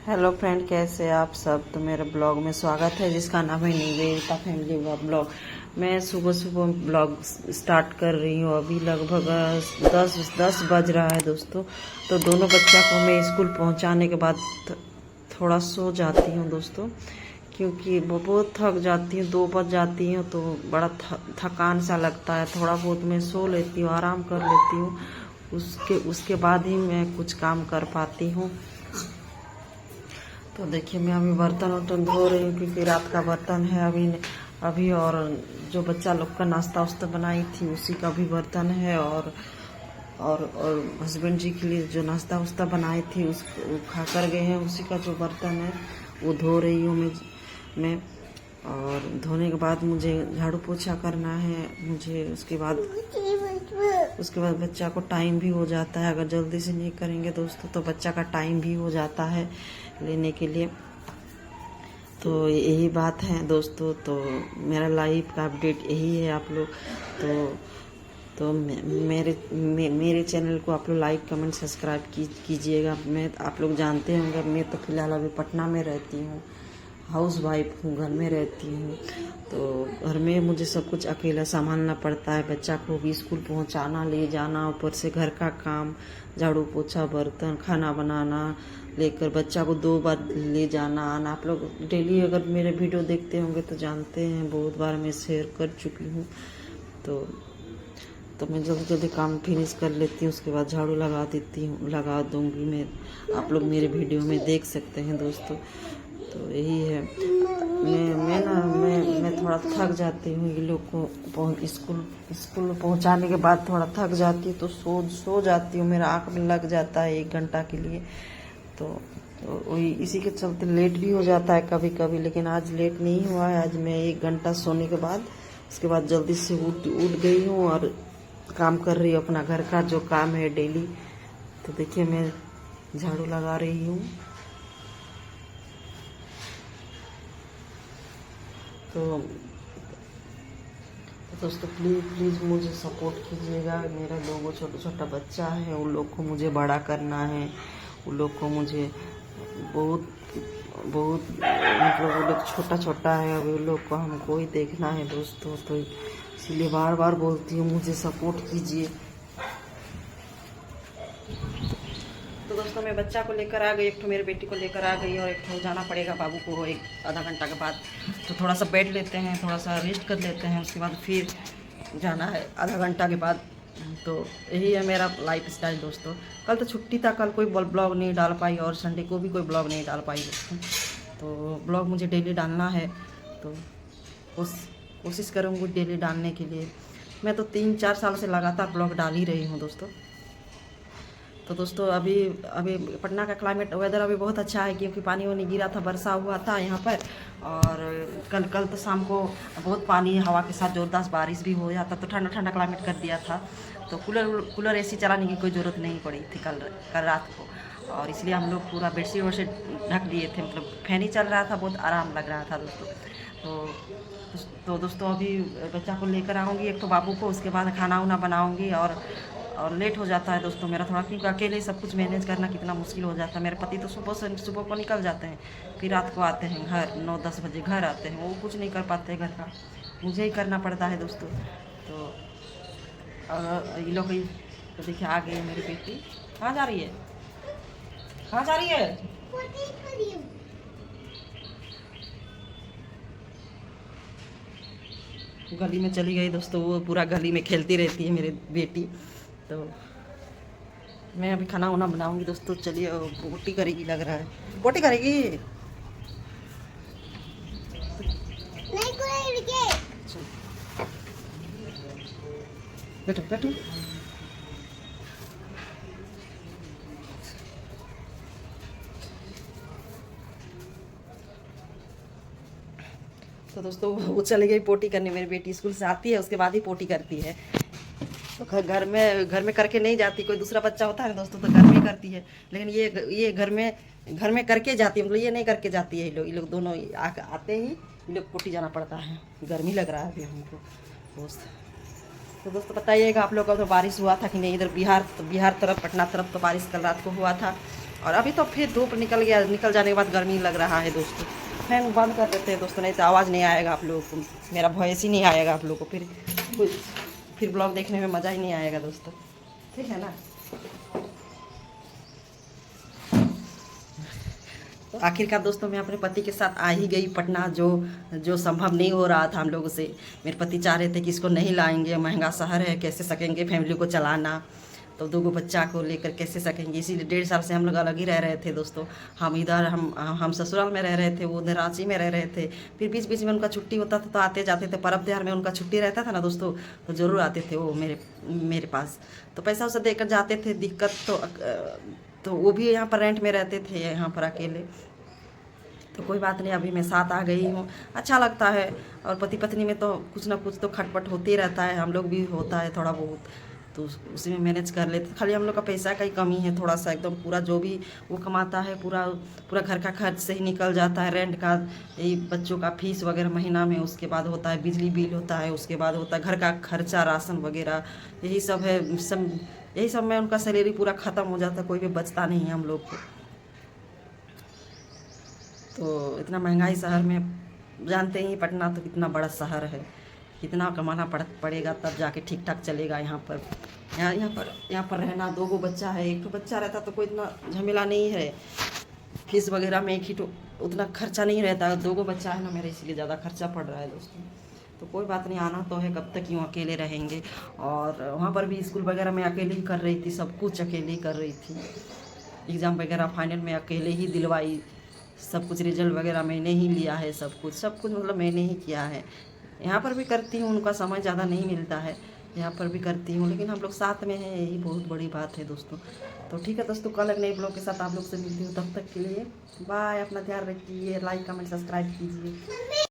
Hello friend, कैसे आप सब। तो मेरे ब्लॉग में स्वागत है जिसका नाम है निवेदिता फैमिली ब्लॉग। मैं सुबह सुबह ब्लॉग स्टार्ट कर रही हूँ। अभी लगभग 10 बज रहा है दोस्तों। तो दोनों बच्चा को मैं स्कूल पहुँचाने के बाद थोड़ा सो जाती हूँ दोस्तों, क्योंकि वो बहुत थक जाती हूँ। 2 बज जाती हूँ तो बड़ा थकान सा लगता है। थोड़ा बहुत मैं सो लेती हूँ, आराम कर लेती हूँ। उसके बाद ही मैं कुछ काम कर पाती हूँ। तो देखिए, मैं अभी बर्तन वर्तन धो रही हूँ, क्योंकि रात का बर्तन है अभी और जो बच्चा लोग का नाश्ता वास्ता बनाई थी उसी का भी बर्तन है, और हस्बैंड जी के लिए जो नाश्ता वास्ता बनाई थी उसको खा कर गए हैं, उसी का जो बर्तन है वो धो रही हूँ मैं। और धोने के बाद मुझे झाड़ू पोछा करना है मुझे। उसके बाद बच्चा को टाइम भी हो जाता है। अगर जल्दी से नहीं करेंगे दोस्तों तो बच्चा का टाइम भी हो जाता है लेने के लिए। तो यही बात है दोस्तों। तो मेरा लाइफ का अपडेट यही है। आप लोग तो मेरे चैनल को आप लोग लाइक कमेंट सब्सक्राइब कीजिएगा। आप लोग जानते होंगे, मैं तो फिलहाल अभी पटना में रहती हूँ, हाउस वाइफ हूँ, घर में रहती हूँ। तो घर में मुझे सब कुछ अकेला संभालना पड़ता है। बच्चा को भी स्कूल पहुँचाना, ले जाना, ऊपर से घर का काम, झाड़ू पोछा, बर्तन, खाना बनाना, लेकर बच्चा को 2 बार ले जाना आना। आप लोग डेली अगर मेरे वीडियो देखते होंगे तो जानते हैं, बहुत बार मैं शेयर कर चुकी हूँ। तो मैं जल्दी जल्दी काम फिनिश कर लेती हूँ। उसके बाद झाड़ू लगा दूँगी मैं। आप लोग मेरे वीडियो में देख सकते हैं दोस्तों। तो यही है। मैं थोड़ा थक जाती हूँ। ये लोग को स्कूल पहुँचाने के बाद थोड़ा थक जाती हूँ तो सो जाती हूँ। मेरा आँख में लग जाता है 1 घंटा के लिए। तो वही इसी के चलते लेट भी हो जाता है कभी कभी, लेकिन आज लेट नहीं हुआ है। आज मैं 1 घंटा सोने के बाद उसके बाद जल्दी से उठ गई हूँ और काम कर रही हूँ अपना घर का जो काम है डेली। तो देखिए, मैं झाड़ू लगा रही हूँ। तो दोस्तों, प्लीज़ मुझे सपोर्ट कीजिएगा। मेरा 2 छोटा बच्चा है, उन लोग को मुझे बड़ा करना है। उन लोग को मुझे बहुत बहुत मतलब वो लोग छोटा है, अभी उन लोग को हमको ही देखना है दोस्तों। तो इसलिए बार बार बोलती हूँ, मुझे सपोर्ट कीजिए। तो दोस्तों, मैं बच्चा को लेकर आ गई, एक तो मेरी बेटी को लेकर आ गई, और एक तो जाना पड़ेगा बाबू को आधा घंटा के बाद। तो थोड़ा सा बैठ लेते हैं, थोड़ा सा रेस्ट कर लेते हैं, उसके बाद फिर जाना है आधा घंटा के बाद। तो यही है मेरा लाइफ स्टाइल दोस्तों। कल तो छुट्टी था, कल कोई ब्लॉग नहीं डाल पाई, और संडे को भी कोई ब्लॉग नहीं डाल पाई दोस्तों। तो ब्लॉग मुझे डेली डालना है, तो कोशिश करूँगी डेली डालने के लिए। मैं तो 3-4 साल से लगातार ब्लॉग डाल ही रही हूँ दोस्तों। तो दोस्तों, अभी पटना का क्लाइमेट वेदर अभी बहुत अच्छा है, क्योंकि पानी वानी गिरा था, वर्षा हुआ था यहाँ पर। और कल तो शाम को बहुत पानी, हवा के साथ जोरदार बारिश भी हो जाता, तो ठंडा ठंडा क्लाइमेट कर दिया था। तो कूलर एसी चलाने की कोई ज़रूरत नहीं पड़ी थी कल रात को। और इसलिए हम लोग पूरा बेडशीट वेडशीट ढक दिए थे, मतलब फैन ही चल रहा था, बहुत आराम लग रहा था दोस्तों। तो दोस्तों, अभी बच्चा को लेकर आऊँगी, एक तो बाबू को, उसके बाद खाना वाना बनाऊँगी। और लेट हो जाता है दोस्तों मेरा थोड़ा, क्योंकि अकेले सब कुछ मैनेज करना कितना मुश्किल हो जाता है। मेरे पति तो सुबह को निकल जाते हैं, फिर रात को आते हैं घर, 9-10 बजे घर आते हैं। वो कुछ नहीं कर पाते घर का, मुझे ही करना पड़ता है दोस्तों। तो ये लोग ही, तो देखिए आ गई मेरी बेटी। कहाँ जा रही है, कहाँ जा रही है? गली में चली गई दोस्तों, वो पूरा गली में खेलती रहती है मेरी बेटी। तो मैं अभी खाना वाना बनाऊंगी दोस्तों। चलिए, पोटी करेगी लग रहा है, पोटी करेगी। नहीं करेगी। बैठो बैठो। तो दोस्तों, वो चली गई पोटी करने। मेरी बेटी स्कूल से आती है, उसके बाद ही पोटी करती है। तो घर में करके नहीं जाती। कोई दूसरा बच्चा होता है दोस्तों तो घर में करती है, लेकिन ये घर में करके जाती है, मतलब ये नहीं करके जाती है। ये लोग दोनों आते ही ये लोग पोटी जाना पड़ता है। गर्मी लग रहा है अभी हमको दोस्त। तो दोस्तों, बताइएगा आप लोग का तो बारिश हुआ था कि नहीं इधर बिहार तरफ, पटना तरफ तो बारिश कल रात को हुआ था। और अभी तो फिर धूप निकल गया, निकल जाने के बाद गर्मी लग रहा है दोस्तों। फैन बंद कर देते हैं दोस्तों, नहीं तो आवाज़ नहीं आएगा आप लोगों को, मेरा वॉइस ही नहीं आएगा आप लोगों को, फिर ब्लॉग देखने में मज़ा ही नहीं आएगा दोस्तों, ठीक है ना। तो आखिरकार दोस्तों मैं अपने पति के साथ आ ही गई पटना, जो संभव नहीं हो रहा था हम लोगों से। मेरे पति चाह रहे थे कि इसको नहीं लाएंगे, महंगा शहर है, कैसे सकेंगे फैमिली को चलाना, तो 2 बच्चा को लेकर कैसे सकेंगे, इसीलिए 1.5 साल से हम लोग अलग ही रह रहे थे दोस्तों। हम इधर हम ससुराल में रह रहे थे, वो उधर रांची में रह रहे थे। फिर बीच बीच में उनका छुट्टी होता था तो आते जाते थे, पर्व त्योहार में उनका छुट्टी रहता था ना दोस्तों, तो ज़रूर आते थे वो मेरे पास। तो पैसा वैसा देकर जाते थे, दिक्कत तो वो भी यहाँ पर रेंट में रहते थे, यहाँ पर अकेले। तो कोई बात नहीं, अभी मैं साथ आ गई हूँ, अच्छा लगता है। और पति पत्नी में तो कुछ ना कुछ तो खटपट होते ही रहता है, हम लोग भी होता है थोड़ा बहुत, तो उसी में मैनेज कर लेते। खाली हम लोग का पैसा का ही कमी है थोड़ा सा, एकदम पूरा जो भी वो कमाता है पूरा घर का खर्च से ही निकल जाता है, रेंट का, यही बच्चों का फीस वगैरह महीना में, उसके बाद होता है बिजली बिल होता है, उसके बाद होता है घर का खर्चा, राशन वगैरह, यही सब है। यही सब में उनका सैलरी पूरा ख़त्म हो जाता है, कोई भी बचता नहीं है हम लोग को। तो इतना महंगाई शहर में, जानते ही पटना तो कितना बड़ा शहर है, कितना कमाना पड़ेगा तब जाके ठीक ठाक चलेगा यहाँ पर। यहाँ पर रहना, 2 बच्चा है, 1 बच्चा रहता तो कोई इतना झमेला नहीं है, फीस वगैरह में एक ही तो उतना खर्चा नहीं रहता। 2 बच्चा है ना मेरे, इसलिए ज़्यादा खर्चा पड़ रहा है दोस्तों। तो कोई बात नहीं, आना तो है, कब तक यूँ अकेले रहेंगे। और वहाँ पर भी स्कूल वगैरह में अकेले ही कर रही थी, सब कुछ अकेले ही कर रही थी, एग्ज़ाम वगैरह फाइनल में अकेले ही दिलवाई, सब कुछ रिजल्ट वगैरह मैंने ही लिया है, सब कुछ मतलब मैंने ही किया है। यहाँ पर भी करती हूँ, उनका समय ज़्यादा नहीं मिलता है, यहाँ पर भी करती हूँ, लेकिन हम लोग साथ में हैं, यही बहुत बड़ी बात है दोस्तों। तो ठीक है दोस्तों, कल एक नए ब्लॉग के साथ आप लोग से मिलती हूँ, तब तक के लिए बाय, अपना ध्यान रखिए, लाइक कमेंट सब्सक्राइब कीजिए।